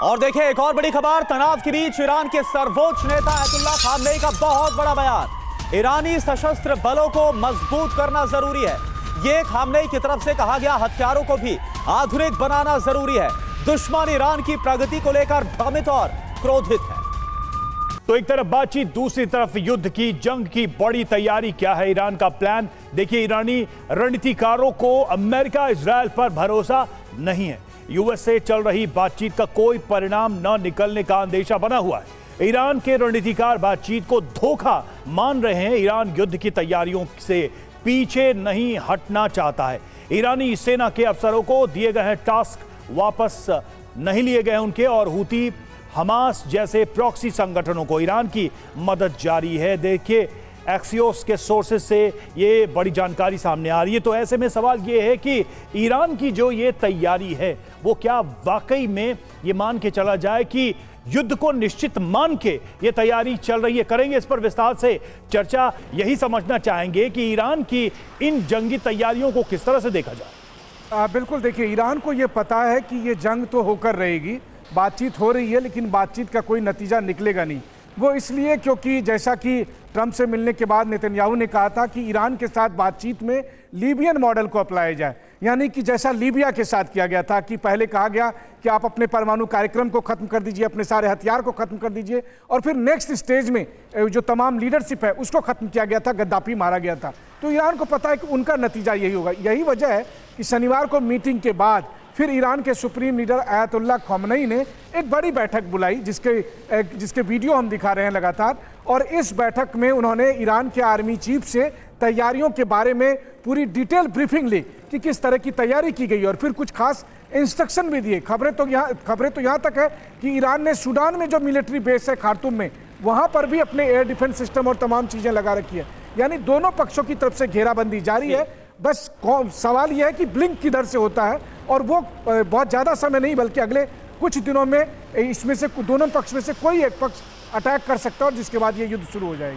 और देखिए एक और बड़ी खबर, तनाव के बीच ईरान के सर्वोच्च नेता आयतुल्लाह खामेनी का बहुत बड़ा बयान। ईरानी सशस्त्र बलों को मजबूत करना जरूरी है। ये खामेनी की तरफ से कहा गया हथियारों को भी आधुनिक बनाना जरूरी है। दुश्मन ईरान की प्रगति को लेकर भ्रमित और क्रोधित है। तो एक तरफ बातचीत, दूसरी तरफ युद्ध की जंग की बड़ी तैयारी। क्या है ईरान का प्लान? देखिए, ईरानी रणनीतिकारों को अमेरिका इजरायल पर भरोसा नहीं है। यूएस से चल रही बातचीत का कोई परिणाम न निकलने का अंदेशा बना हुआ है। ईरान के रणनीतिकार बातचीत को धोखा मान रहे हैं। ईरान युद्ध की तैयारियों से पीछे नहीं हटना चाहता है। ईरानी सेना के अफसरों को दिए गए हैं टास्क वापस नहीं लिए गए उनके, और हूती हमास जैसे प्रॉक्सी संगठनों को ईरान की मदद जारी है। देखिए, एक्सियोस के सोर्सेज से ये बड़ी जानकारी सामने आ रही है। तो ऐसे में सवाल ये है कि ईरान की जो ये तैयारी है वो क्या वाकई में ये मान के चला जाए कि युद्ध को निश्चित मान के ये तैयारी चल रही है? करेंगे इस पर विस्तार से चर्चा। यही समझना चाहेंगे कि ईरान की इन जंगी तैयारियों को किस तरह से देखा जाए। बिल्कुल, देखिए, ईरान को ये पता है कि ये जंग तो होकर रहेगी, बातचीत हो रही है, लेकिन बातचीत का कोई नतीजा निकलेगा नहीं। वो इसलिए क्योंकि जैसा कि ट्रंप से मिलने के बाद नेतन्याहू ने कहा था कि ईरान के साथ बातचीत में लीबियन मॉडल को अपनाया जाए, यानी कि जैसा लीबिया के साथ किया गया था कि पहले कहा गया कि आप अपने परमाणु कार्यक्रम को खत्म कर दीजिए, अपने सारे हथियार को खत्म कर दीजिए, और फिर नेक्स्ट स्टेज में जो तमाम लीडरशिप है उसको खत्म किया गया था, गद्दाफी मारा गया था। तो ईरान को पता है कि उनका नतीजा यही होगा। यही वजह है कि शनिवार को मीटिंग के बाद फिर ईरान के सुप्रीम लीडर आयतुल्लाह खामेनी ने एक बड़ी बैठक बुलाई, जिसके वीडियो हम दिखा रहे हैं लगातार। और इस बैठक में उन्होंने ईरान के आर्मी चीफ से तैयारियों के बारे में पूरी डिटेल ब्रीफिंग ली कि किस तरह की तैयारी की गई, और फिर कुछ खास इंस्ट्रक्शन भी दिए। खबरें तो यहाँ तक है कि ईरान ने सूडान में जो मिलिट्री बेस है खार्तूम में, वहाँ पर भी अपने एयर डिफेंस सिस्टम और तमाम चीज़ें लगा रखी है। यानी दोनों पक्षों की तरफ से घेराबंदी जारी है। बस सवाल यह है कि ब्लिंक किधर से होता है, और वो बहुत ज़्यादा समय नहीं बल्कि अगले कुछ दिनों में इसमें से दोनों पक्ष में से कोई एक पक्ष अटैक कर सकता है, और जिसके बाद ये युद्ध शुरू हो जाएगा।